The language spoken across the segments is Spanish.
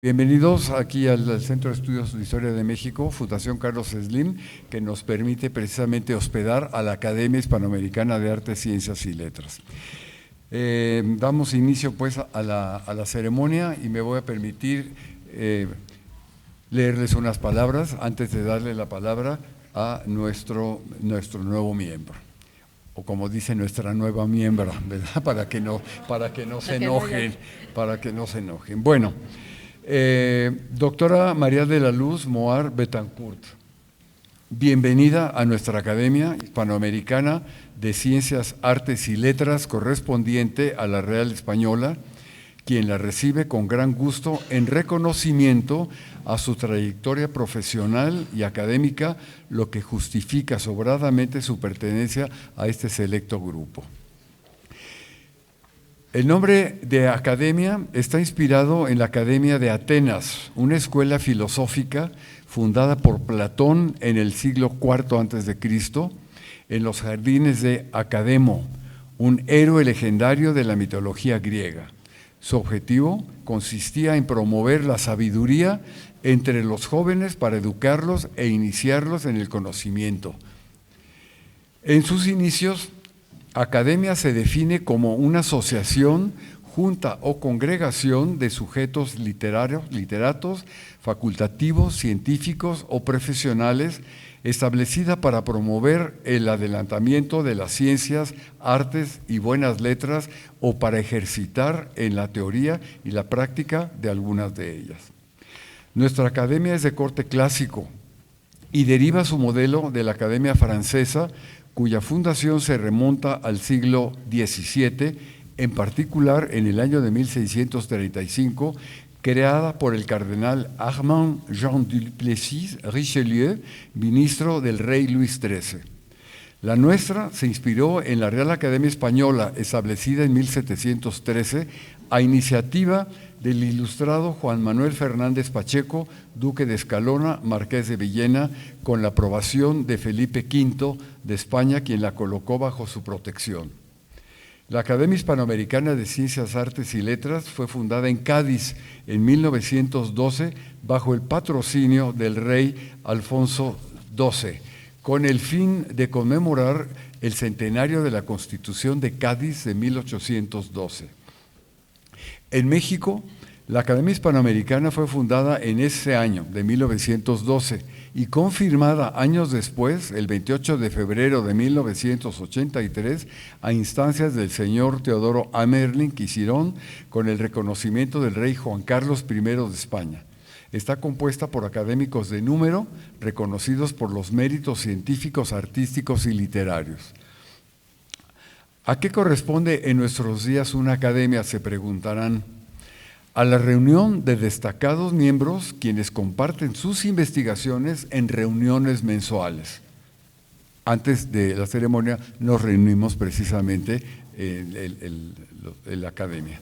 Bienvenidos aquí al Centro de Estudios de Historia de México, Fundación Carlos Slim, que nos permite precisamente hospedar a la Academia Hispanoamericana de Artes, Ciencias y Letras. Damos inicio pues a la ceremonia y me voy a permitir leerles unas palabras antes de darle la palabra a nuestro nuevo miembro, o como dice nuestra nueva miembro, ¿verdad? Para que no se enojen. Bueno, doctora María de la Luz Moar Betancourt, bienvenida a nuestra Academia Hispanoamericana de Ciencias, Artes y Letras correspondiente a la Real Española, quien la recibe con gran gusto en reconocimiento a su trayectoria profesional y académica, lo que justifica sobradamente su pertenencia a este selecto grupo. El nombre de academia está inspirado en la Academia de Atenas, una escuela filosófica fundada por Platón en el siglo IV a.C., en los jardines de Academo, un héroe legendario de la mitología griega. Su objetivo consistía en promover la sabiduría entre los jóvenes para educarlos e iniciarlos en el conocimiento. En sus inicios, Academia se define como una asociación, junta o congregación de sujetos literatos, facultativos, científicos o profesionales, establecida para promover el adelantamiento de las ciencias, artes y buenas letras o para ejercitar en la teoría y la práctica de algunas de ellas. Nuestra academia es de corte clásico y deriva su modelo de la Academia Francesa, cuya fundación se remonta al siglo XVII, en particular en el año de 1635, creada por el cardenal Armand Jean Duplessis Richelieu, ministro del rey Luis XIII. La nuestra se inspiró en la Real Academia Española, establecida en 1713, a iniciativa del ilustrado Juan Manuel Fernández Pacheco, duque de Escalona, marqués de Villena, con la aprobación de Felipe V de España, quien la colocó bajo su protección. La Academia Hispanoamericana de Ciencias, Artes y Letras fue fundada en Cádiz en 1912 bajo el patrocinio del rey Alfonso XII, con el fin de conmemorar el centenario de la Constitución de Cádiz de 1812. En México, la Academia Hispanoamericana fue fundada en ese año de 1912 y confirmada años después, el 28 de febrero de 1983, a instancias del señor Teodoro Amerling y Cirón, con el reconocimiento del rey Juan Carlos I de España. Está compuesta por académicos de número, reconocidos por los méritos científicos, artísticos y literarios. ¿A qué corresponde en nuestros días una academia?, se preguntarán. A la reunión de destacados miembros quienes comparten sus investigaciones en reuniones mensuales. Antes de la ceremonia nos reunimos precisamente en la academia.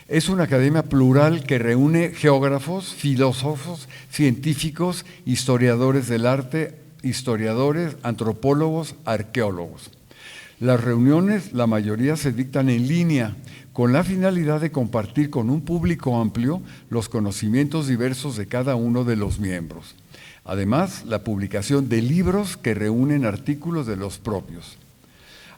Es una academia plural que reúne geógrafos, filósofos, científicos, historiadores del arte, historiadores, antropólogos, arqueólogos. Las reuniones, la mayoría se dictan en línea, con la finalidad de compartir con un público amplio los conocimientos diversos de cada uno de los miembros. Además, la publicación de libros que reúnen artículos de los propios.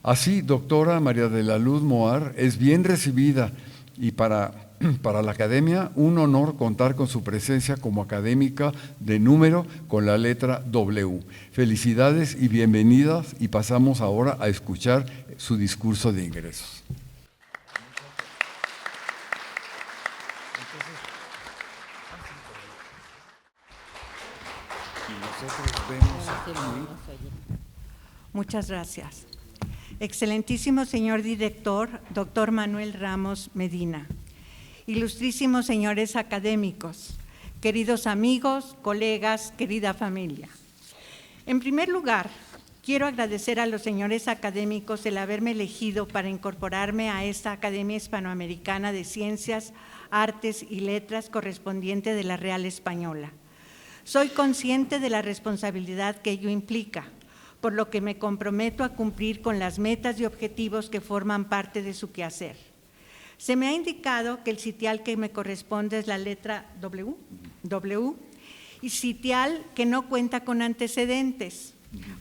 Así, doctora María de la Luz Moar es bien recibida y para la academia un honor contar con su presencia como académica de número con la letra W. Felicidades y bienvenidas, y pasamos ahora a escuchar su discurso de ingresos. Muchas gracias. Excelentísimo señor director, doctor Manuel Ramos Medina, ilustrísimos señores académicos, queridos amigos, colegas, querida familia. En primer lugar, quiero agradecer a los señores académicos el haberme elegido para incorporarme a esta Academia Hispanoamericana de Ciencias, Artes y Letras correspondiente de la Real Española. Soy consciente de la responsabilidad que ello implica, por lo que me comprometo a cumplir con las metas y objetivos que forman parte de su quehacer. Se me ha indicado que el sitial que me corresponde es la letra W, y sitial que no cuenta con antecedentes,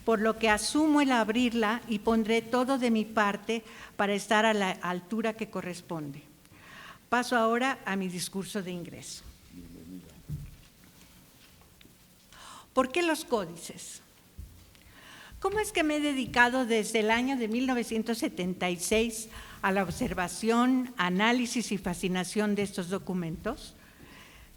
por lo que asumo el abrirla y pondré todo de mi parte para estar a la altura que corresponde. Paso ahora a mi discurso de ingreso. ¿Por qué los códices? ¿Cómo es que me he dedicado desde el año de 1976 a la observación, análisis y fascinación de estos documentos?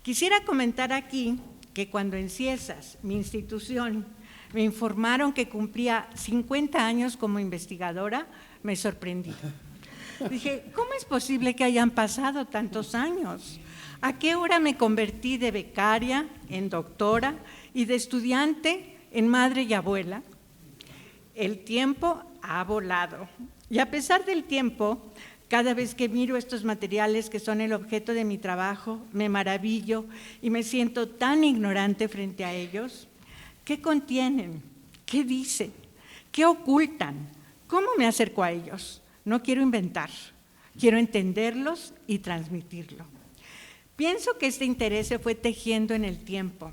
Quisiera comentar aquí que cuando en Ciesas, mi institución, me informaron que cumplía 50 años como investigadora, me sorprendí. Dije, ¿cómo es posible que hayan pasado tantos años? ¿A qué hora me convertí de becaria en doctora y de estudiante en madre y abuela? El tiempo ha volado. Y a pesar del tiempo, cada vez que miro estos materiales que son el objeto de mi trabajo, me maravillo y me siento tan ignorante frente a ellos. ¿Qué contienen? ¿Qué dicen? ¿Qué ocultan? ¿Cómo me acerco a ellos? No quiero inventar, quiero entenderlos y transmitirlo. Pienso que este interés se fue tejiendo en el tiempo,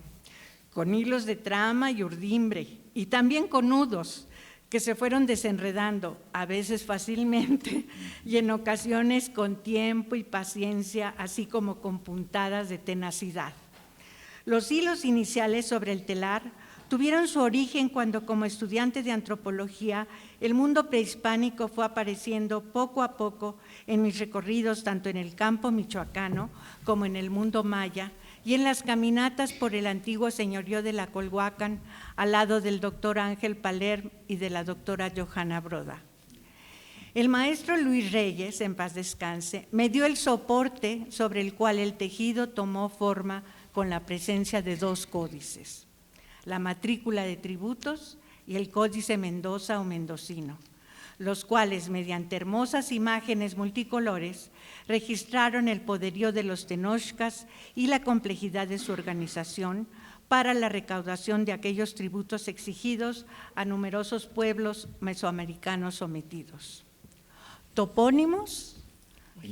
con hilos de trama y urdimbre, y también con nudos que se fueron desenredando, a veces fácilmente y en ocasiones con tiempo y paciencia, así como con puntadas de tenacidad. Los hilos iniciales sobre el telar tuvieron su origen cuando, como estudiante de antropología, el mundo prehispánico fue apareciendo poco a poco en mis recorridos tanto en el campo michoacano como en el mundo maya y en las caminatas por el antiguo señorío de la Colhuacán al lado del doctor Ángel Palerm y de la doctora Johanna Broda. El maestro Luis Reyes, en paz descanse, me dio el soporte sobre el cual el tejido tomó forma con la presencia de dos códices, la matrícula de tributos y el códice Mendoza o mendocino, los cuales, mediante hermosas imágenes multicolores, registraron el poderío de los tenochcas y la complejidad de su organización para la recaudación de aquellos tributos exigidos a numerosos pueblos mesoamericanos sometidos. Topónimos,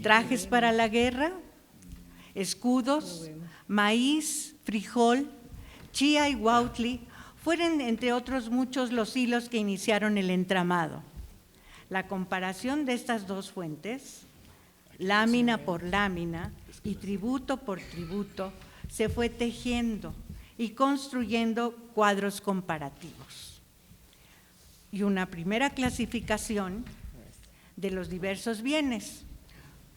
trajes para la guerra, escudos, maíz, frijol, chía y huautli fueron, entre otros muchos, los hilos que iniciaron el entramado. La comparación de estas dos fuentes, lámina por lámina y tributo por tributo, se fue tejiendo y construyendo cuadros comparativos. Y una primera clasificación de los diversos bienes,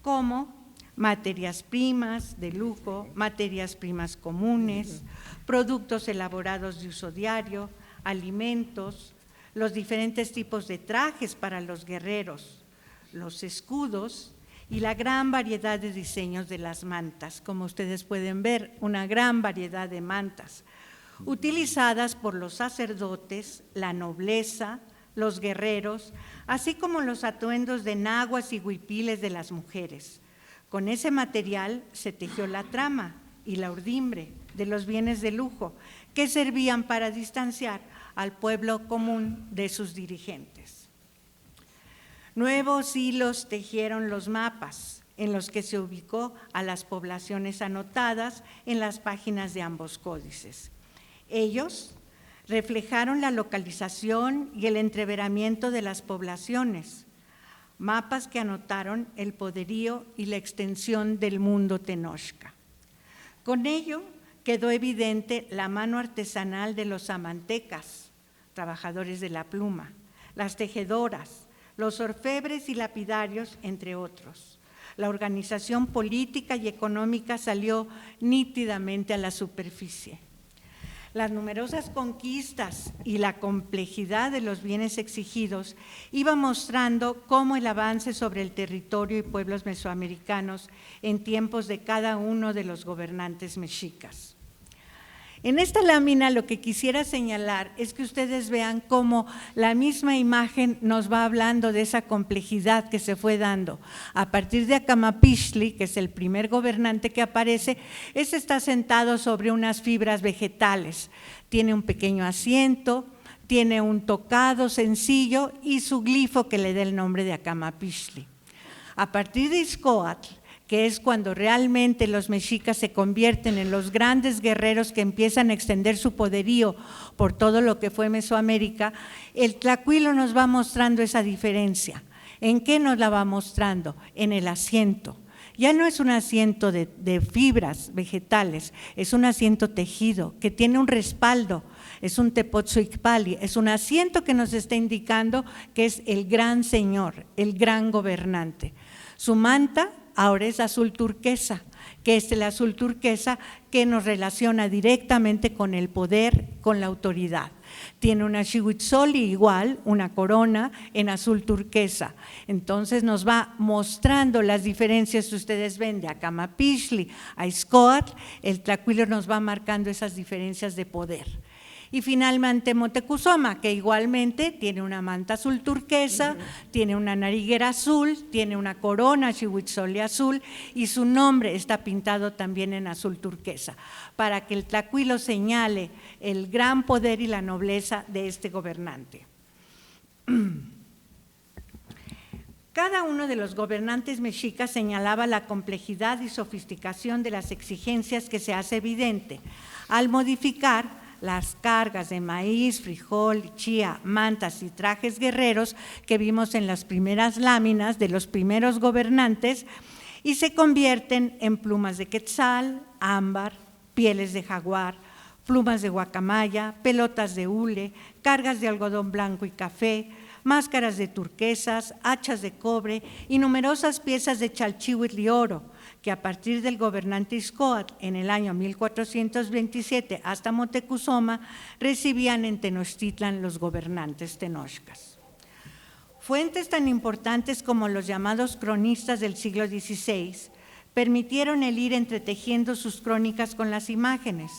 como materias primas de lujo, materias primas comunes, productos elaborados de uso diario, alimentos, los diferentes tipos de trajes para los guerreros, los escudos y la gran variedad de diseños de las mantas. Como ustedes pueden ver, una gran variedad de mantas utilizadas por los sacerdotes, la nobleza, los guerreros, así como los atuendos de naguas y huipiles de las mujeres. Con ese material se tejió la trama y la urdimbre de los bienes de lujo que servían para distanciar al pueblo común de sus dirigentes. Nuevos hilos tejieron los mapas en los que se ubicó a las poblaciones anotadas en las páginas de ambos códices. Ellos reflejaron la localización y el entreveramiento de las poblaciones, mapas que anotaron el poderío y la extensión del mundo tenochca. Con ello quedó evidente la mano artesanal de los amantecas, trabajadores de la pluma, las tejedoras, los orfebres y lapidarios, entre otros. La organización política y económica salió nítidamente a la superficie. Las numerosas conquistas y la complejidad de los bienes exigidos iban mostrando cómo el avance sobre el territorio y pueblos mesoamericanos en tiempos de cada uno de los gobernantes mexicas. En esta lámina lo que quisiera señalar es que ustedes vean cómo la misma imagen nos va hablando de esa complejidad que se fue dando. A partir de Acamapixtli, que es el primer gobernante que aparece, ese está sentado sobre unas fibras vegetales. Tiene un pequeño asiento, tiene un tocado sencillo y su glifo que le da el nombre de Acamapixtli. A partir de Ixcóatl, que es cuando realmente los mexicas se convierten en los grandes guerreros que empiezan a extender su poderío por todo lo que fue Mesoamérica, el tlacuilo nos va mostrando esa diferencia. ¿En qué nos la va mostrando? En el asiento. Ya no es un asiento de fibras vegetales, es un asiento tejido que tiene un respaldo, es un tepotzoicpali, es un asiento que nos está indicando que es el gran señor, el gran gobernante. Su manta ahora es azul turquesa, que es el azul turquesa que nos relaciona directamente con el poder, con la autoridad. Tiene una xihuitzoli igual, una corona en azul turquesa. Entonces nos va mostrando las diferencias que ustedes ven de Acamapixtli a Ixcóatl, el tlacuilo nos va marcando esas diferencias de poder. Y finalmente Motecuzoma, que igualmente tiene una manta azul turquesa, tiene una nariguera azul, tiene una corona xihuitzoli azul y su nombre está pintado también en azul turquesa, para que el tlacuilo señale el gran poder y la nobleza de este gobernante. Cada uno de los gobernantes mexicas señalaba la complejidad y sofisticación de las exigencias que se hace evidente al modificar las cargas de maíz, frijol, chía, mantas y trajes guerreros que vimos en las primeras láminas de los primeros gobernantes y se convierten en plumas de quetzal, ámbar, pieles de jaguar, plumas de guacamaya, pelotas de hule, cargas de algodón blanco y café, máscaras de turquesas, hachas de cobre y numerosas piezas de chalchihuitl y oro, que a partir del gobernante Ixcóatl en el año 1427 hasta Motecuzoma recibían en Tenochtitlan los gobernantes tenochcas. Fuentes tan importantes como los llamados cronistas del siglo XVI permitieron el ir entretejiendo sus crónicas con las imágenes.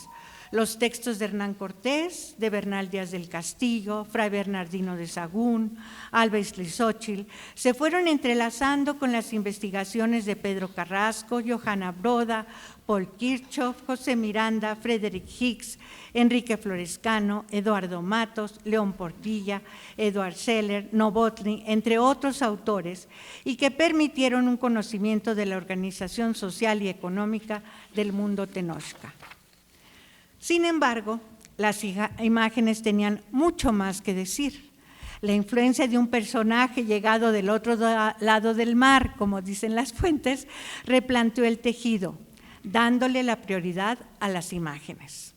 Los textos de Hernán Cortés, de Bernal Díaz del Castillo, Fray Bernardino de Sahagún, Alba Izlizóchitl, se fueron entrelazando con las investigaciones de Pedro Carrasco, Johanna Broda, Paul Kirchhoff, José Miranda, Frederick Hicks, Enrique Florescano, Eduardo Matos, León Portilla, Eduard Seller, Novotny, entre otros autores, y que permitieron un conocimiento de la organización social y económica del mundo tenochca. Sin embargo, las imágenes tenían mucho más que decir. La influencia de un personaje llegado del otro lado del mar, como dicen las fuentes, replanteó el tejido, dándole la prioridad a las imágenes,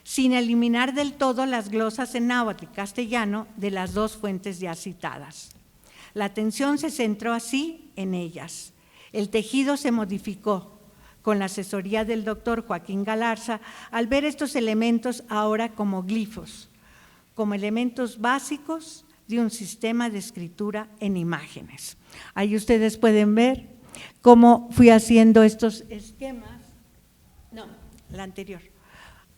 sin eliminar del todo las glosas en náhuatl y castellano de las dos fuentes ya citadas. La atención se centró así en ellas. El tejido se modificó con la asesoría del doctor Joaquín Galarza, al ver estos elementos ahora como glifos, como elementos básicos de un sistema de escritura en imágenes. Ahí ustedes pueden ver cómo fui haciendo estos esquemas, la anterior.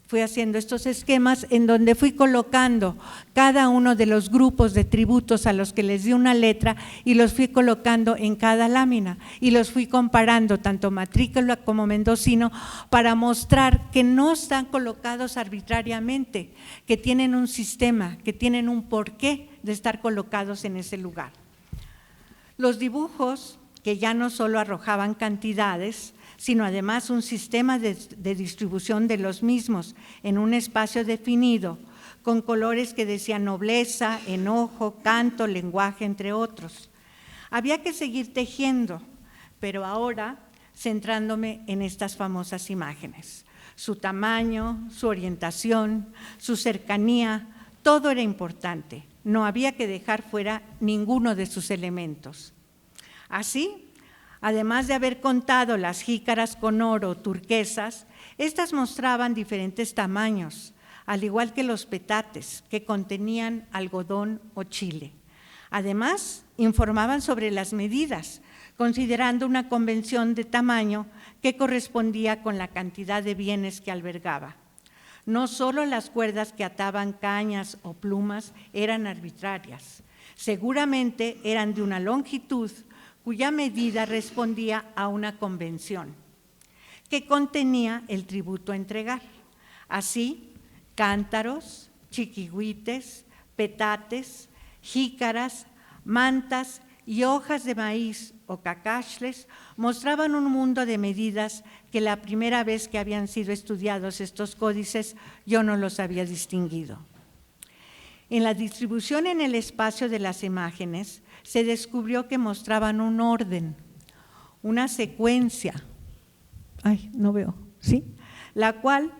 Fui haciendo estos esquemas en donde fui colocando cada uno de los grupos de tributos a los que les di una letra y los fui colocando en cada lámina y los fui comparando tanto matrícula como mendocino para mostrar que no están colocados arbitrariamente, que tienen un sistema, que tienen un porqué de estar colocados en ese lugar. Los dibujos, que ya no solo arrojaban cantidades, sino además un sistema de distribución de los mismos en un espacio definido, con colores que decían nobleza, enojo, canto, lenguaje, entre otros. Había que seguir tejiendo, pero ahora centrándome en estas famosas imágenes. Su tamaño, su orientación, su cercanía, todo era importante. No había que dejar fuera ninguno de sus elementos. Así, además de haber contado las jícaras con oro turquesas, estas mostraban diferentes tamaños, al igual que los petates, que contenían algodón o chile. Además, informaban sobre las medidas, considerando una convención de tamaño que correspondía con la cantidad de bienes que albergaba. No solo las cuerdas que ataban cañas o plumas eran arbitrarias, seguramente eran de una longitud cuya medida respondía a una convención que contenía el tributo a entregar. Así, cántaros, chiquihuites, petates, jícaras, mantas y hojas de maíz o cacaxles mostraban un mundo de medidas que la primera vez que habían sido estudiados estos códices yo no los había distinguido. En la distribución en el espacio de las imágenes se descubrió que mostraban un orden, una secuencia, no veo, ¿sí? La cual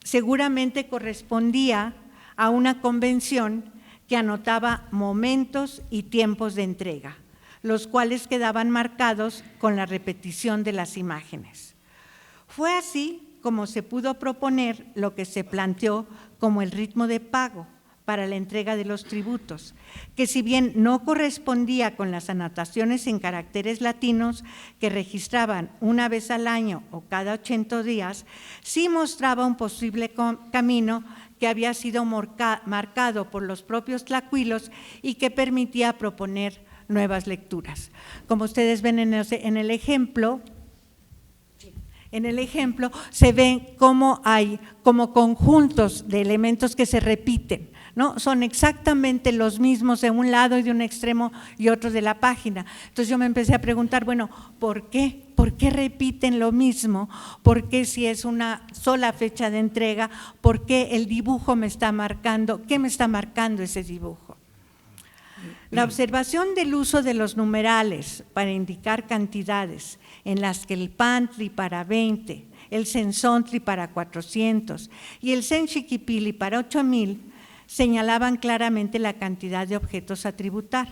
seguramente correspondía a una convención que anotaba momentos y tiempos de entrega, los cuales quedaban marcados con la repetición de las imágenes. Fue así como se pudo proponer lo que se planteó como el ritmo de pago para la entrega de los tributos, que si bien no correspondía con las anotaciones en caracteres latinos que registraban una vez al año o cada 80 días, sí mostraba un posible camino que había sido marcado por los propios tlacuilos y que permitía proponer nuevas lecturas. Como ustedes ven en el ejemplo, se ven cómo hay como conjuntos de elementos que se repiten, ¿no? Son exactamente los mismos de un lado y de un extremo y otro de la página. Entonces yo me empecé a preguntar, bueno, ¿por qué? ¿Por qué repiten lo mismo? ¿Por qué si es una sola fecha de entrega? ¿Por qué el dibujo me está marcando? ¿Qué me está marcando ese dibujo? La observación del uso de los numerales para indicar cantidades en las que el pantli para 20, el sensontli para 400 y el senchiquipili para 8,000 señalaban claramente la cantidad de objetos a tributar,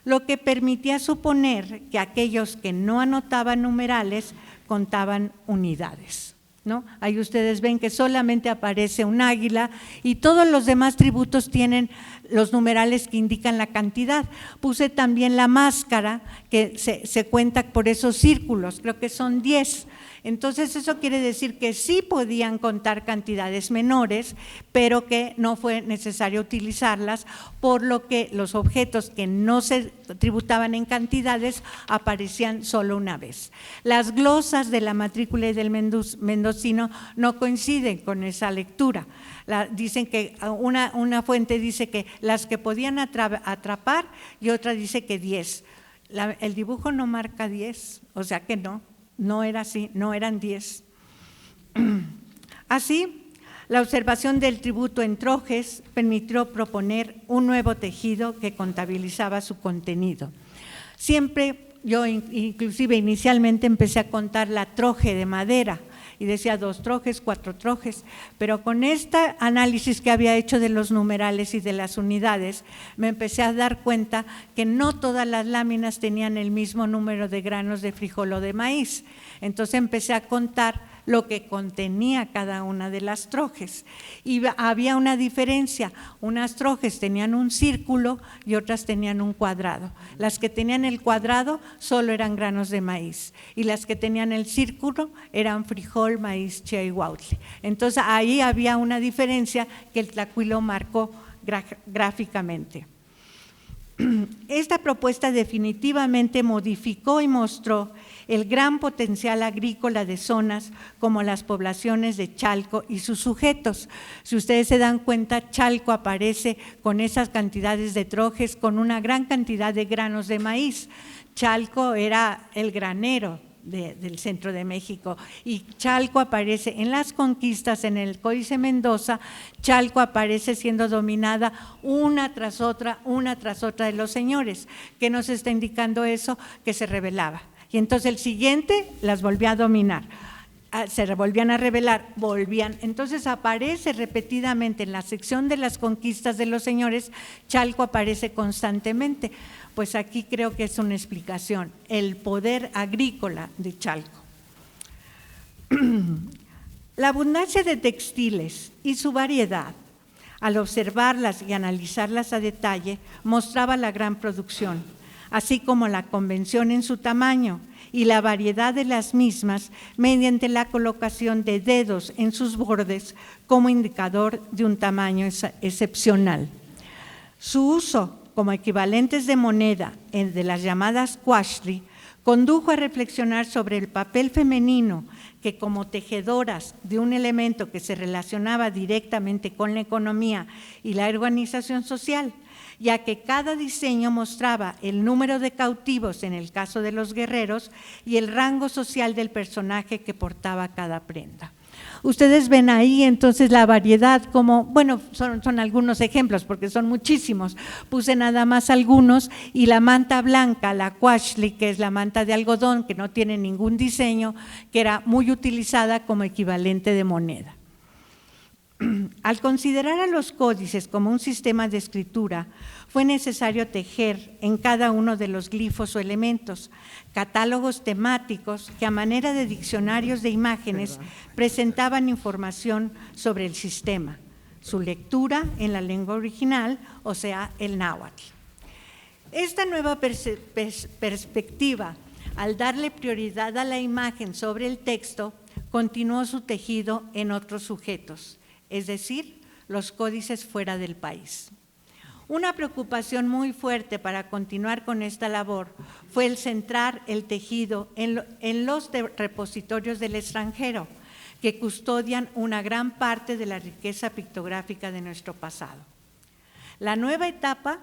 lo que permitía suponer que aquellos que no anotaban numerales contaban unidades, ¿no? Ahí ustedes ven que solamente aparece un águila y todos los demás tributos tienen los numerales que indican la cantidad. Puse también la máscara que se cuenta por esos círculos, creo que son 10. Entonces eso quiere decir que sí podían contar cantidades menores, pero que no fue necesario utilizarlas, por lo que los objetos que no se tributaban en cantidades aparecían solo una vez. Las glosas de la matrícula y del mendocino no coinciden con esa lectura. Dicen que una fuente dice que las que podían atrapar y otra dice que 10. El dibujo no marca 10, o sea que no era así, no eran 10. Así, la observación del tributo en trojes permitió proponer un nuevo tejido que contabilizaba su contenido. Siempre, yo inclusive inicialmente empecé a contar la troje de madera y decía 2 trojes, 4 trojes, pero con este análisis que había hecho de los numerales y de las unidades, me empecé a dar cuenta que no todas las láminas tenían el mismo número de granos de frijol o de maíz. Entonces empecé a contar lo que contenía cada una de las trojes y había una diferencia, unas trojes tenían un círculo y otras tenían un cuadrado. Las que tenían el cuadrado solo eran granos de maíz y las que tenían el círculo eran frijol, maíz, chía y huautle. Entonces ahí había una diferencia que el tlacuilo marcó gráficamente. Esta propuesta definitivamente modificó y mostró el gran potencial agrícola de zonas como las poblaciones de Chalco y sus sujetos. Si ustedes se dan cuenta, Chalco aparece con esas cantidades de trojes, con una gran cantidad de granos de maíz. Chalco era el granero del centro de México y Chalco aparece en las conquistas, en el Códice Mendoza. Chalco aparece siendo dominada una tras otra de los señores. ¿Qué nos está indicando eso? Que se rebelaba. Y entonces el siguiente las volvía a dominar, se volvían a rebelar, volvían. Entonces aparece repetidamente en la sección de las conquistas de los señores, Chalco aparece constantemente. Pues aquí creo que es una explicación, el poder agrícola de Chalco. La abundancia de textiles y su variedad, al observarlas y analizarlas a detalle, mostraba la gran producción, así como la convención en su tamaño y la variedad de las mismas mediante la colocación de dedos en sus bordes como indicador de un tamaño excepcional. Su uso como equivalentes de moneda de las llamadas cuaxtli Condujo a reflexionar sobre el papel femenino que como tejedoras de un elemento que se relacionaba directamente con la economía y la organización social, ya que cada diseño mostraba el número de cautivos en el caso de los guerreros y el rango social del personaje que portaba cada prenda. Ustedes ven ahí entonces la variedad como, bueno, son algunos ejemplos porque son muchísimos, puse nada más algunos, y la manta blanca, la quashli, que es la manta de algodón que no tiene ningún diseño, que era muy utilizada como equivalente de moneda. Al considerar a los códices como un sistema de escritura, fue necesario tejer en cada uno de los glifos o elementos catálogos temáticos que a manera de diccionarios de imágenes presentaban información sobre el sistema, su lectura en la lengua original, o sea, el náhuatl. Esta nueva perspectiva, al darle prioridad a la imagen sobre el texto, continuó su tejido en otros sujetos, es decir, los códices fuera del país. Una preocupación muy fuerte para continuar con esta labor fue el centrar el tejido en los repositorios del extranjero, que custodian una gran parte de la riqueza pictográfica de nuestro pasado. La nueva etapa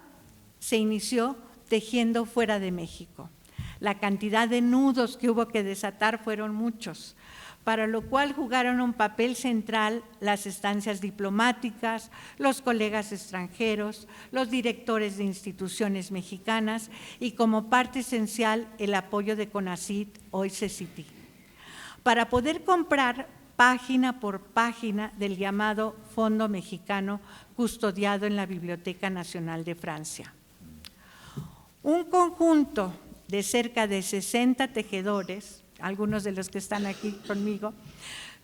se inició tejiendo fuera de México. La cantidad de nudos que hubo que desatar fueron muchos, para lo cual jugaron un papel central las estancias diplomáticas, los colegas extranjeros, los directores de instituciones mexicanas y como parte esencial el apoyo de CONACYT, hoy CECITI, para poder comprar página por página del llamado Fondo Mexicano custodiado en la Biblioteca Nacional de Francia. Un conjunto de cerca de 60 tejedores, algunos de los que están aquí conmigo,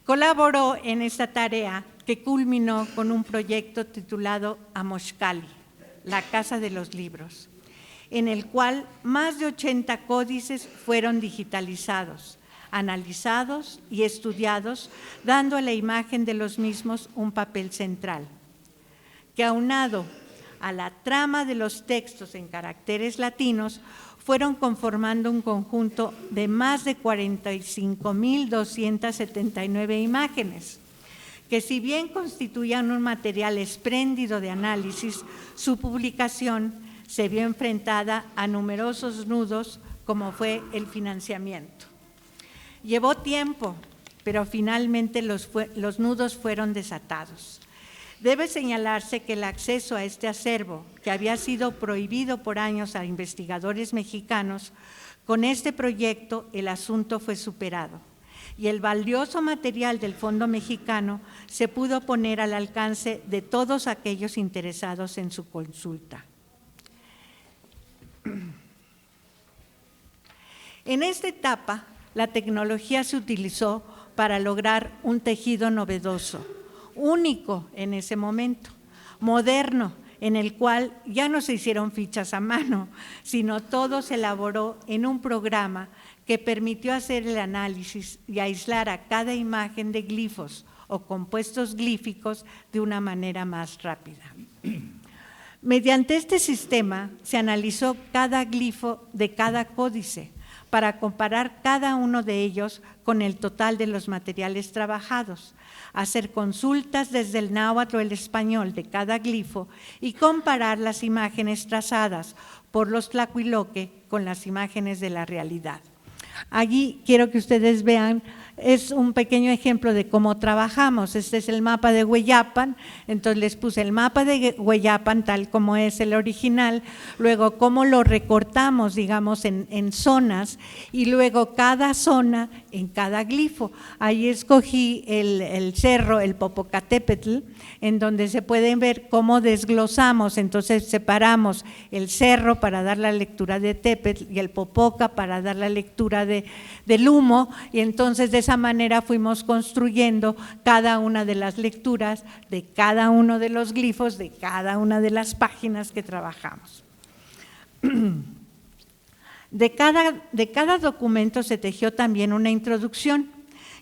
colaboró en esta tarea que culminó con un proyecto titulado Amoxcali, la Casa de los Libros, en el cual más de 80 códices fueron digitalizados, analizados y estudiados, dando a la imagen de los mismos un papel central, que aunado a la trama de los textos en caracteres latinos, fueron conformando un conjunto de más de 45,279 imágenes, que si bien constituían un material espléndido de análisis, su publicación se vio enfrentada a numerosos nudos, como fue el financiamiento. Llevó tiempo, pero finalmente los nudos fueron desatados. Debe señalarse que el acceso a este acervo, que había sido prohibido por años a investigadores mexicanos, con este proyecto el asunto fue superado y el valioso material del Fondo Mexicano se pudo poner al alcance de todos aquellos interesados en su consulta. En esta etapa, la tecnología se utilizó para lograr un tejido novedoso, único en ese momento, moderno, en el cual ya no se hicieron fichas a mano, sino todo se elaboró en un programa que permitió hacer el análisis y aislar a cada imagen de glifos o compuestos glíficos de una manera más rápida. Mediante este sistema se analizó cada glifo de cada códice para comparar cada uno de ellos con el total de los materiales trabajados, hacer consultas desde el náhuatl o el español de cada glifo y comparar las imágenes trazadas por los tlahuiloque con las imágenes de la realidad. Allí quiero que ustedes vean, es un pequeño ejemplo de cómo trabajamos. Este es el mapa de Hueyapan, entonces les puse el mapa de Hueyapan tal como es el original, luego cómo lo recortamos, digamos, en zonas, y luego cada zona en cada glifo. Ahí escogí el cerro, el Popocatépetl, en donde se pueden ver cómo desglosamos, entonces separamos el cerro para dar la lectura de Tepetl y el Popoca para dar la lectura del humo, y entonces de esa manera fuimos construyendo cada una de las lecturas de cada uno de los glifos, de cada una de las páginas que trabajamos. De cada documento se tejió también una introducción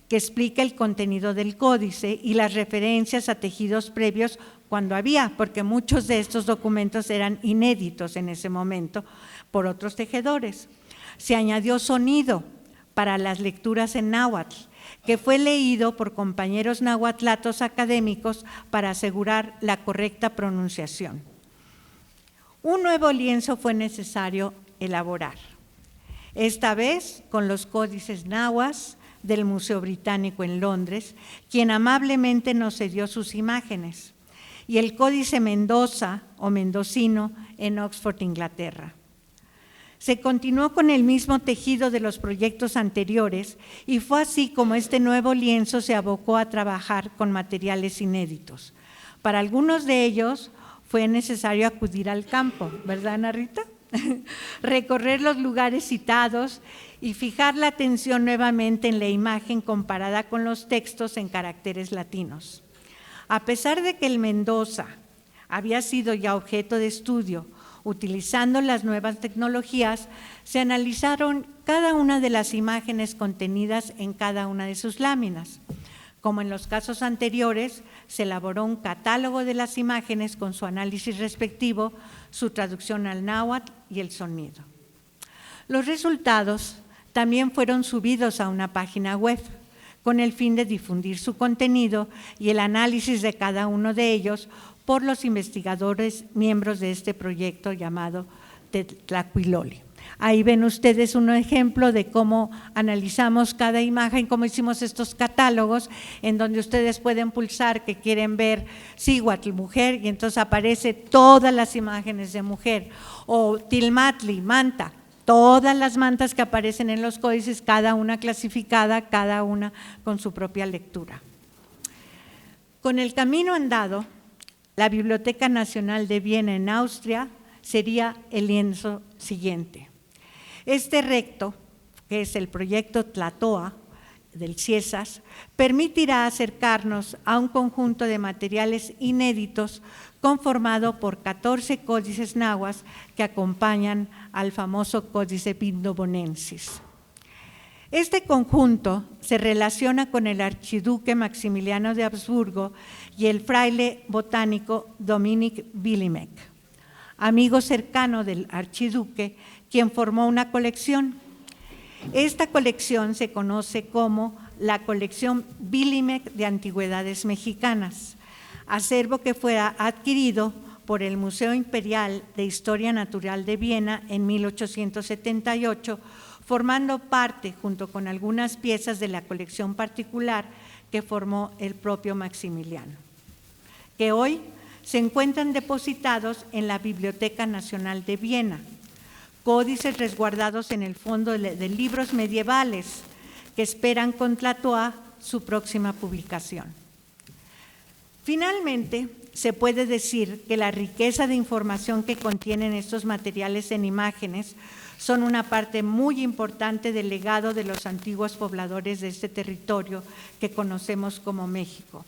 que explica el contenido del códice y las referencias a tejidos previos cuando había, porque muchos de estos documentos eran inéditos en ese momento por otros tejedores. se añadió sonido para las lecturas en náhuatl, que fue leído por compañeros nahuatlatos académicos para asegurar la correcta pronunciación. Un nuevo lienzo fue necesario elaborar, esta vez con los códices nahuas del Museo Británico en Londres, quien amablemente nos cedió sus imágenes, y el Códice Mendoza o mendocino en Oxford, Inglaterra. Se continuó con el mismo tejido de los proyectos anteriores y fue así como este nuevo lienzo se abocó a trabajar con materiales inéditos. Para algunos de ellos fue necesario acudir al campo, ¿verdad, Ana Rita? Recorrer los lugares citados y fijar la atención nuevamente en la imagen comparada con los textos en caracteres latinos. A pesar de que el Mendoza había sido ya objeto de estudio, utilizando las nuevas tecnologías, se analizaron cada una de las imágenes contenidas en cada una de sus láminas. Como en los casos anteriores, se elaboró un catálogo de las imágenes con su análisis respectivo, su traducción al náhuatl y el sonido. Los resultados también fueron subidos a una página web con el fin de difundir su contenido y el análisis de cada uno de ellos por los investigadores miembros de este proyecto llamado Tetlacuiloli. Ahí ven ustedes un ejemplo de cómo analizamos cada imagen, cómo hicimos estos catálogos, en donde ustedes pueden pulsar que quieren ver Cihuatl, mujer, y entonces aparece todas las imágenes de mujer, o Tilmatli, manta, todas las mantas que aparecen en los códices, cada una clasificada, cada una con su propia lectura. Con el camino andado, la Biblioteca Nacional de Viena en Austria sería el lienzo siguiente. Este recto, que es el proyecto Tlatoa del CIESAS, permitirá acercarnos a un conjunto de materiales inéditos conformado por 14 códices nahuas que acompañan al famoso Códice Vindobonensis. Este conjunto se relaciona con el archiduque Maximiliano de Habsburgo y el fraile botánico Dominic Willimek, amigo cercano del archiduque, quien formó una colección. Esta colección se conoce como la colección Willimek de Antigüedades Mexicanas, acervo que fue adquirido por el Museo Imperial de Historia Natural de Viena en 1878, formando parte, junto con algunas piezas de la colección particular que formó el propio Maximiliano, que hoy se encuentran depositados en la Biblioteca Nacional de Viena, códices resguardados en el fondo de libros medievales que esperan con Tlatoa su próxima publicación. Finalmente, se puede decir que la riqueza de información que contienen estos materiales en imágenes son una parte muy importante del legado de los antiguos pobladores de este territorio que conocemos como México.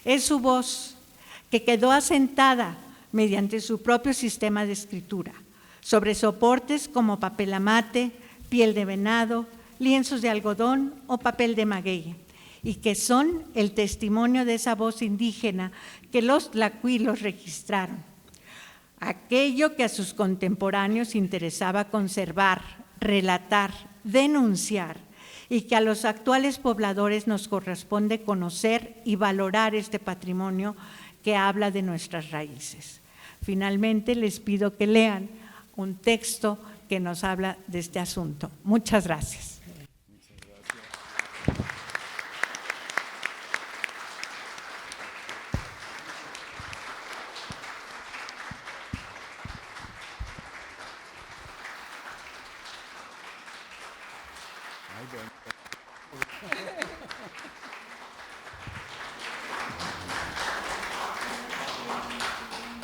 Es su voz que quedó asentada mediante su propio sistema de escritura, sobre soportes como papel amate, piel de venado, lienzos de algodón o papel de maguey, y que son el testimonio de esa voz indígena que los tlacuilos registraron. Aquello que a sus contemporáneos interesaba conservar, relatar, denunciar, y que a los actuales pobladores nos corresponde conocer y valorar este patrimonio que habla de nuestras raíces. Finalmente, les pido que lean un texto que nos habla de este asunto. Muchas gracias.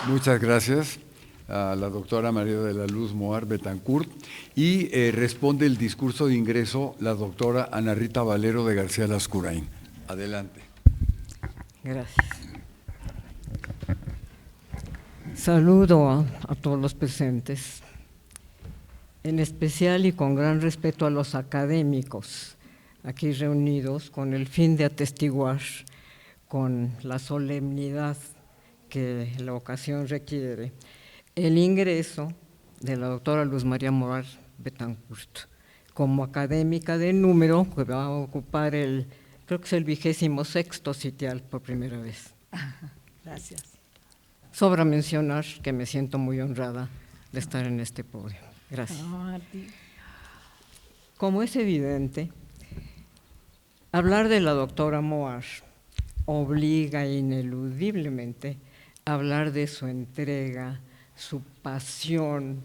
Muchas gracias a la doctora María de la Luz Moar Betancourt, y responde el discurso de ingreso la doctora Ana Rita Valero de García Lascurain. Adelante. Gracias. Saludo a todos los presentes, en especial y con gran respeto a los académicos aquí reunidos con el fin de atestiguar con la solemnidad que la ocasión requiere el ingreso de la doctora Luz María Moar Betancourt como académica de número, que va a ocupar creo que es el 26º sitial por primera vez. Gracias. Sobra mencionar que me siento muy honrada de estar en este podio. Gracias. Como es evidente, hablar de la doctora Moar obliga ineludiblemente a hablar de su entrega, su pasión,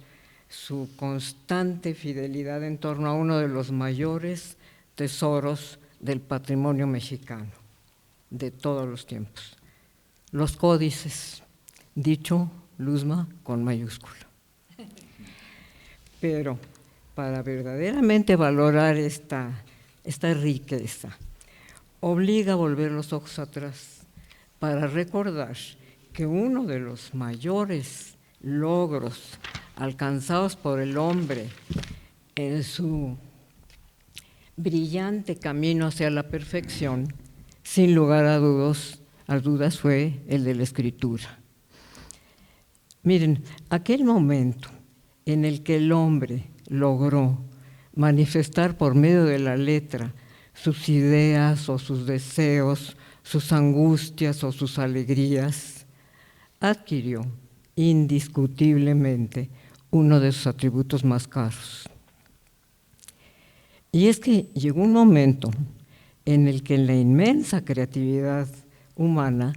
su constante fidelidad en torno a uno de los mayores tesoros del patrimonio mexicano de todos los tiempos, los códices, dicho Luzma con mayúscula. Pero para verdaderamente valorar esta riqueza, obliga a volver los ojos atrás para recordar que uno de los mayores logros alcanzados por el hombre en su brillante camino hacia la perfección, sin lugar a dudas fue el de la escritura. Miren, aquel momento en el que el hombre logró manifestar por medio de la letra sus ideas o sus deseos, sus angustias o sus alegrías, adquirió indiscutiblemente uno de sus atributos más caros. Y es que llegó un momento en el que la inmensa creatividad humana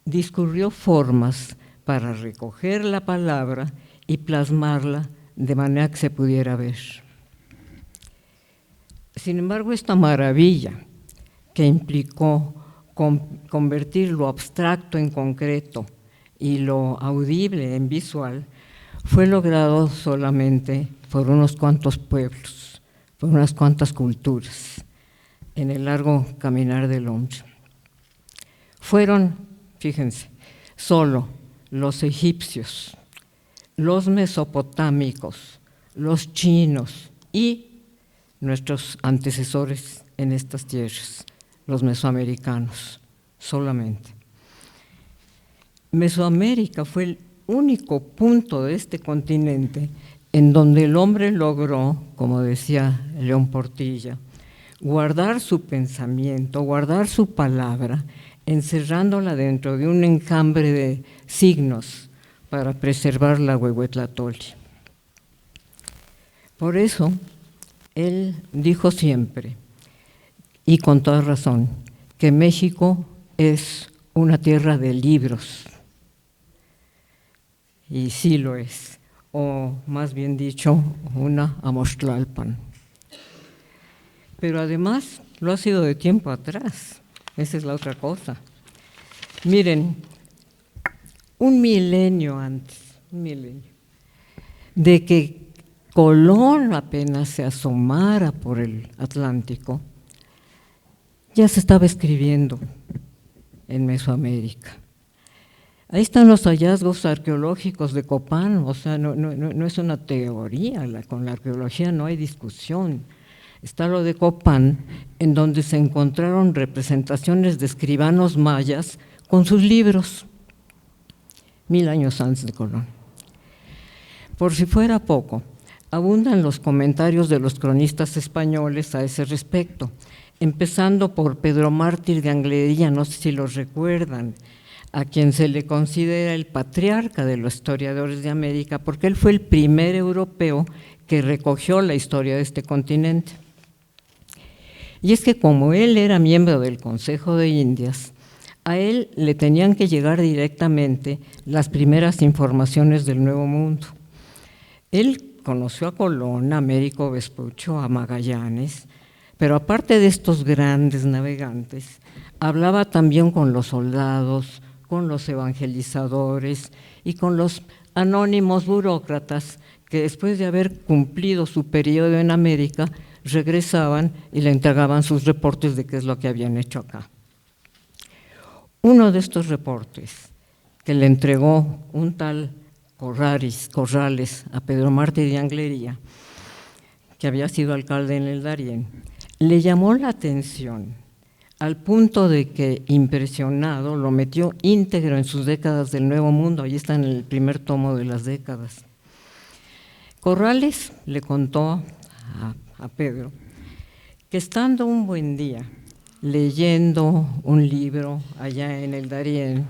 discurrió formas para recoger la palabra y plasmarla de manera que se pudiera ver. Sin embargo, esta maravilla que implicó convertir lo abstracto en concreto y lo audible en visual, fue logrado solamente por unos cuantos pueblos, por unas cuantas culturas, en el largo caminar del hombre. Fueron, fíjense, solo los egipcios, los mesopotámicos, los chinos y nuestros antecesores en estas tierras, los mesoamericanos, solamente. Mesoamérica fue el único punto de este continente en donde el hombre logró, como decía León Portilla, guardar su pensamiento, guardar su palabra, encerrándola dentro de un enjambre de signos para preservar la Huehuetlatoli. Por eso, él dijo siempre, y con toda razón, que México es una tierra de libros. Y sí lo es, o más bien dicho, una Amoxtlalpan. Pero además lo ha sido de tiempo atrás, esa es la otra cosa. Miren, un milenio antes, de que Colón apenas se asomara por el Atlántico, ya se estaba escribiendo en Mesoamérica. Ahí están los hallazgos arqueológicos de Copán, o sea, no es una teoría, con la arqueología no hay discusión. Está lo de Copán, en donde se encontraron representaciones de escribanos mayas con sus libros, 1000 años antes de Colón. Por si fuera poco, abundan los comentarios de los cronistas españoles a ese respecto, empezando por Pedro Mártir de Anglería, no sé si los recuerdan, a quien se le considera el patriarca de los historiadores de América, porque él fue el primer europeo que recogió la historia de este continente. Y es que como él era miembro del Consejo de Indias, a él le tenían que llegar directamente las primeras informaciones del Nuevo Mundo. Él conoció a Colón, a Américo Vespuccio, a Magallanes, pero aparte de estos grandes navegantes, hablaba también con los soldados, con los evangelizadores y con los anónimos burócratas que después de haber cumplido su periodo en América, regresaban y le entregaban sus reportes de qué es lo que habían hecho acá. Uno de estos reportes que le entregó un tal Corrales a Pedro Mártir de Anglería, que había sido alcalde en el Darién, le llamó la atención al punto de que, impresionado, lo metió íntegro en sus décadas del Nuevo Mundo. Ahí está en el primer tomo de las décadas. Corrales le contó a a Pedro, que estando un buen día leyendo un libro allá en el Darién,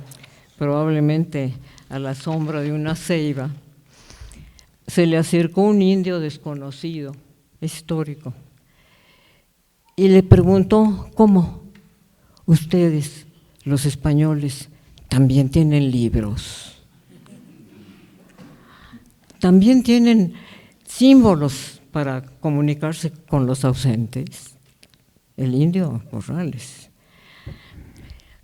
probablemente a la sombra de una ceiba, se le acercó un indio desconocido, histórico, y le preguntó: ¿cómo? Ustedes, los españoles, también tienen libros, también tienen símbolos para comunicarse con los ausentes. El indio Corrales.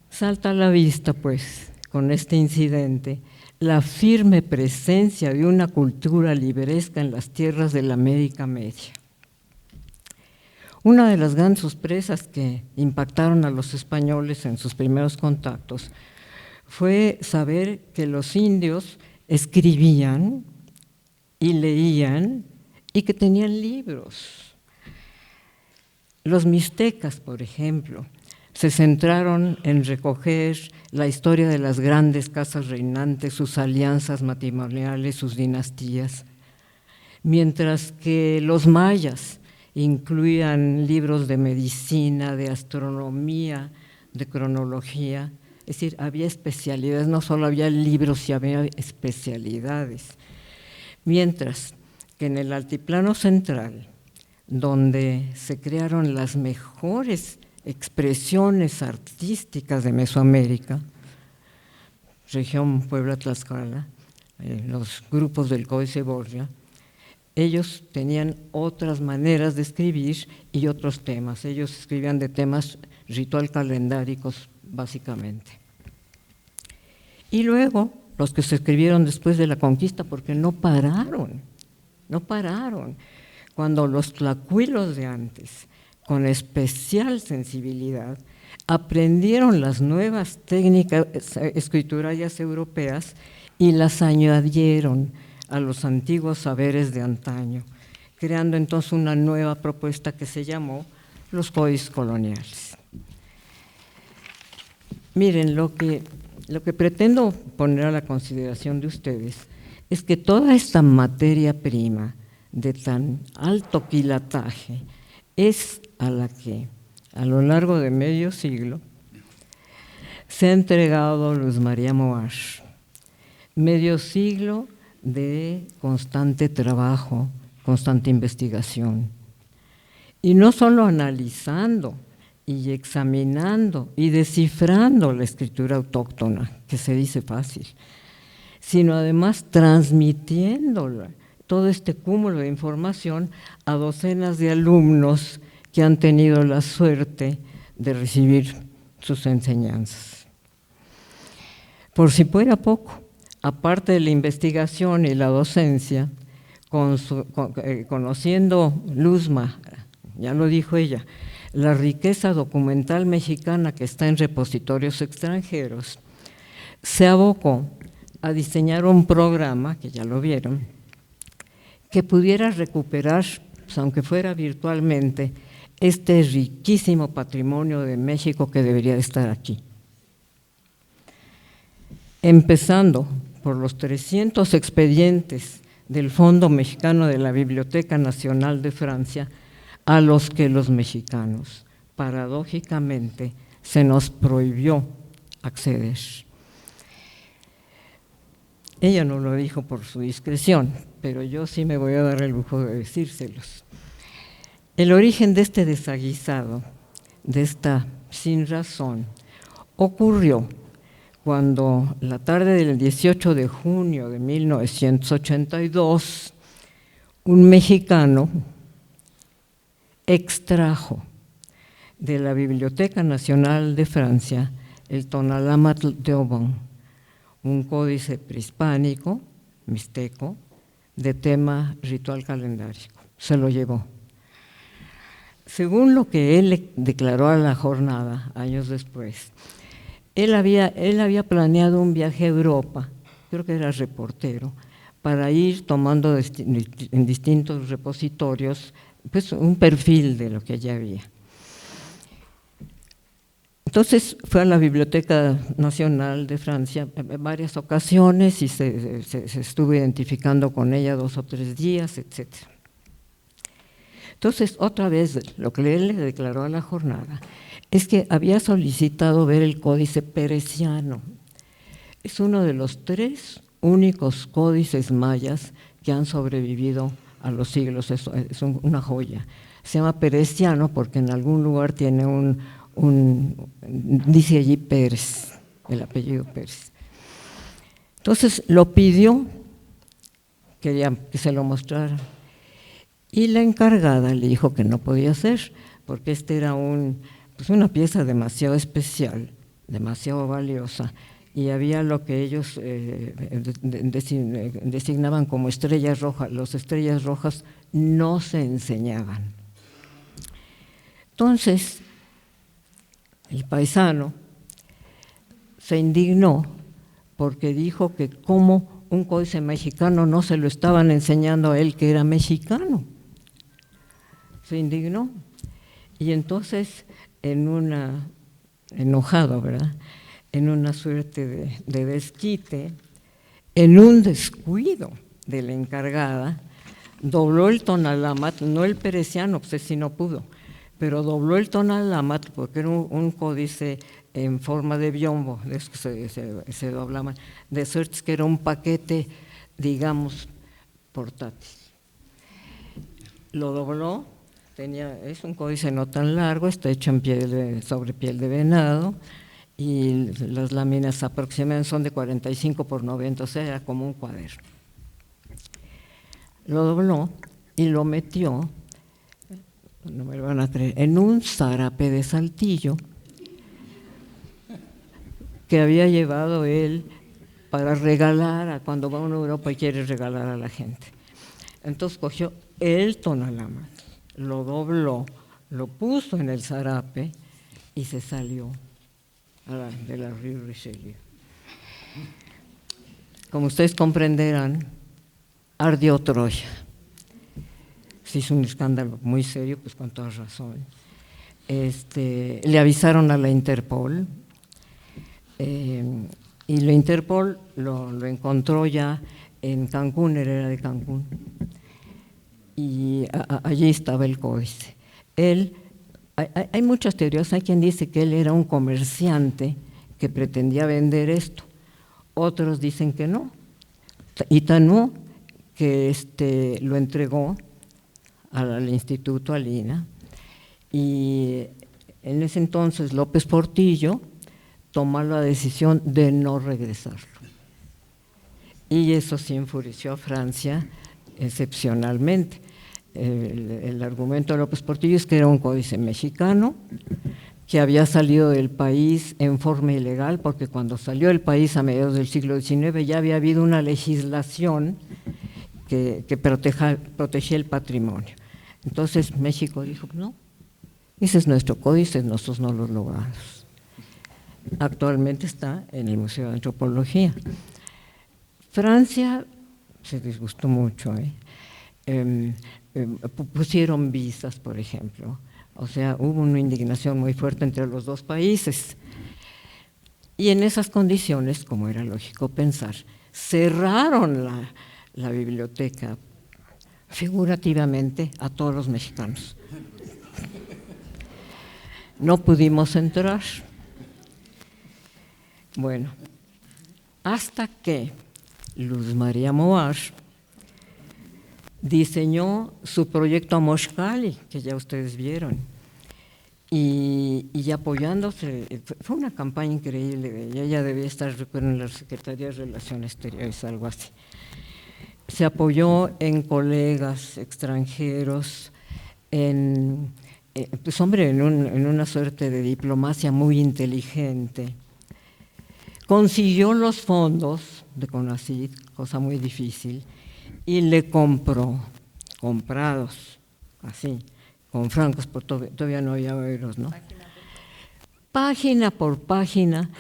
Salta a la vista, pues, con este incidente, la firme presencia de una cultura libresca en las tierras de la América Media. Una de las grandes sorpresas que impactaron a los españoles en sus primeros contactos fue saber que los indios escribían y leían y que tenían libros. Los mixtecas, por ejemplo, se centraron en recoger la historia de las grandes casas reinantes, sus alianzas matrimoniales, sus dinastías, mientras que los mayas incluían libros de medicina, de astronomía, de cronología. Es decir, había especialidades, no solo había libros, sino había especialidades. Mientras que en el altiplano central, donde se crearon las mejores expresiones artísticas de Mesoamérica, región Puebla-Tlaxcala, los grupos del Códice Borgia, ellos tenían otras maneras de escribir y otros temas. Ellos escribían de temas ritual calendáricos, básicamente. Y luego, los que se escribieron después de la conquista, porque no pararon. Cuando los tlacuilos de antes, con especial sensibilidad, aprendieron las nuevas técnicas escriturarias europeas y las añadieron a los antiguos saberes de antaño, creando entonces una nueva propuesta que se llamó los códices coloniales. Miren, lo que pretendo poner a la consideración de ustedes es que toda esta materia prima de tan alto quilataje es a la que a lo largo de medio siglo se ha entregado Luz María Moash. Medio siglo de constante trabajo, constante investigación. Y no solo analizando y examinando y descifrando la escritura autóctona, que se dice fácil, sino además transmitiéndola, todo este cúmulo de información, a docenas de alumnos que han tenido la suerte de recibir sus enseñanzas. Por si fuera poco, aparte de la investigación y la docencia, conociendo Luzma, ya lo dijo ella, la riqueza documental mexicana que está en repositorios extranjeros, se abocó a diseñar un programa, que ya lo vieron, que pudiera recuperar, pues, aunque fuera virtualmente, este riquísimo patrimonio de México que debería de estar aquí. Empezando por los 300 expedientes del Fondo Mexicano de la Biblioteca Nacional de Francia, a los que los mexicanos, paradójicamente, se nos prohibió acceder. Ella no lo dijo por su discreción, pero yo sí me voy a dar el lujo de decírselos. El origen de este desaguisado, de esta sinrazón, ocurrió cuando la tarde del 18 de junio de 1982, un mexicano extrajo de la Biblioteca Nacional de Francia el Tonalámatl Teoban, un códice prehispánico, mixteco, de tema ritual calendárico. Se lo llevó. Según lo que él declaró a la jornada, años después, él había planeado un viaje a Europa, creo que era reportero, para ir tomando en distintos repositorios pues, un perfil de lo que allá había. Entonces fue a la Biblioteca Nacional de Francia en varias ocasiones y se estuvo identificando con ella 2 o 3 días, etc. Entonces, otra vez, lo que él le declaró a la jornada es que había solicitado ver el códice peresiano. Es uno de los 3 únicos códices mayas que han sobrevivido a los siglos, es una joya. Se llama peresiano porque en algún lugar tiene dice allí Pérez, el apellido Pérez. Entonces lo pidió, quería que se lo mostrara, y la encargada le dijo que no podía ser, porque era una pieza demasiado especial, demasiado valiosa, y había lo que ellos designaban como estrellas rojas. Las estrellas rojas no se enseñaban. Entonces, el paisano se indignó porque dijo que como un códice mexicano no se lo estaban enseñando a él, que era mexicano. Se indignó. Y entonces, enojado, ¿verdad?, en una suerte de desquite, en un descuido de la encargada, dobló el tonalámatl, no el peresiano, pues si no pudo, pero dobló el tonalámatl porque era un códice en forma de biombo, de esos que se doblaban, de suerte que era un paquete, digamos, portátil. Lo dobló, es un códice no tan largo, está hecho sobre piel de venado, y las láminas aproximadamente son de 45 por 90, o sea, era como un cuaderno. Lo dobló y lo metió, no me lo van a creer, en un zarape de Saltillo que había llevado él para regalar cuando va a una Europa y quiere regalar a la gente. Entonces cogió el tonalámatl, lo dobló, lo puso en el zarape y se salió de la Rue Richelieu. Como ustedes comprenderán, ardió Troya. Se hizo un escándalo muy serio, pues con toda razón. Le avisaron a la Interpol, y la Interpol lo encontró ya en Cancún, era de Cancún, y allí estaba el códice. Hay muchas teorías, hay quien dice que él era un comerciante que pretendía vender esto, otros dicen que no, y tan no que lo entregó al Instituto Alina, y en ese entonces López Portillo tomó la decisión de no regresarlo, y eso sí enfureció a Francia excepcionalmente. El argumento de López Portillo es que era un códice mexicano, que había salido del país en forma ilegal, porque cuando salió del país a mediados del siglo XIX ya había habido una legislación que protegía el patrimonio. Entonces México dijo, no, ese es nuestro códice, nosotros no lo logramos. Actualmente está en el Museo de Antropología. Francia se disgustó mucho, pusieron visas, por ejemplo, o sea, hubo una indignación muy fuerte entre los dos países, y en esas condiciones, como era lógico pensar, cerraron la biblioteca figurativamente a todos los mexicanos. No pudimos entrar. Bueno, hasta que Luz María Moar diseñó su proyecto Amoxcali, que ya ustedes vieron, y apoyándose, fue una campaña increíble, ella debía estar, recuerdo, en la Secretaría de Relaciones Exteriores, algo así. Se apoyó en colegas extranjeros, en una suerte de diplomacia muy inteligente. Consiguió los fondos de CONACYT, cosa muy difícil, y le compró, comprados, así, con francos, todavía no había euros, ¿no? Página por página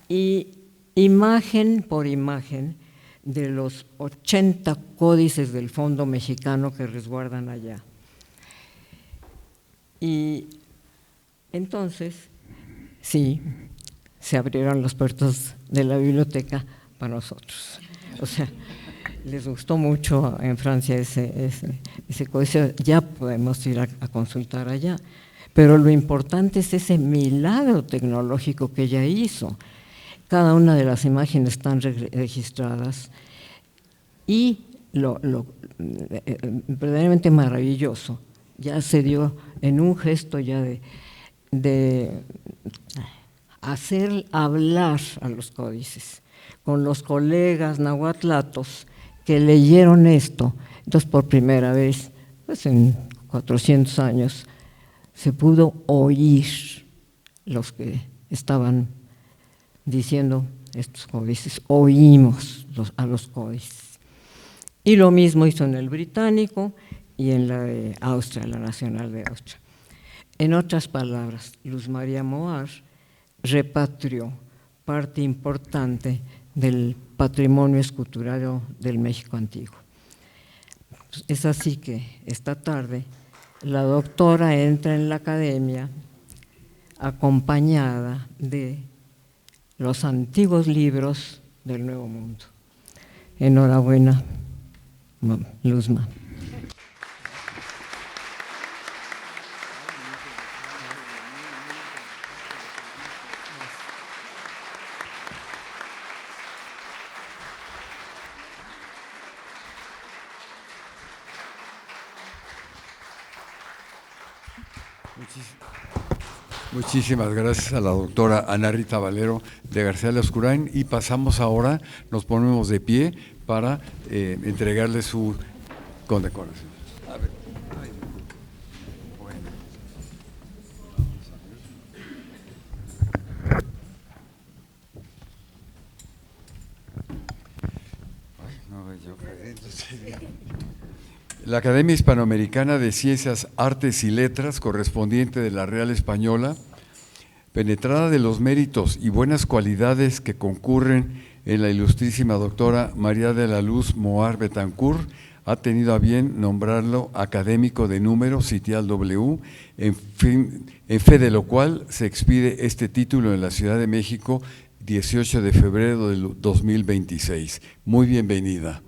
y imagen por imagen de los 80 códices del Fondo Mexicano que resguardan allá. Y entonces, sí, se abrieron las puertas de la biblioteca para nosotros. O sea, les gustó mucho en Francia ese códice, ya podemos ir a consultar allá. Pero lo importante es ese milagro tecnológico que ella hizo. Cada una de las imágenes están registradas y lo verdaderamente maravilloso ya se dio en un gesto ya de hacer hablar a los códices, con los colegas nahuatlatos que leyeron esto. Entonces, por primera vez, pues en 400 años, se pudo oír los que estaban diciendo estos códices, oímos a los códices. Y lo mismo hizo en el británico y en la de Austria, la Nacional de Austria. En otras palabras, Luz María Moar repatrió parte importante del patrimonio escultural del México antiguo. Es así que esta tarde la doctora entra en la academia acompañada de los antiguos libros del Nuevo Mundo. Enhorabuena, Luzma. Muchísimas gracias a la doctora Ana Rita Valero de García Lascurain, y pasamos ahora, nos ponemos de pie para entregarle su condecoración. A ver. Bueno. La Academia Hispanoamericana de Ciencias, Artes y Letras, correspondiente de la Real Española, penetrada de los méritos y buenas cualidades que concurren en la ilustrísima doctora María de la Luz Moar Betancourt, ha tenido a bien nombrarlo académico de número Sitial W, en fe de lo cual se expide este título en la Ciudad de México, 18 de febrero del 2026. Muy bienvenida.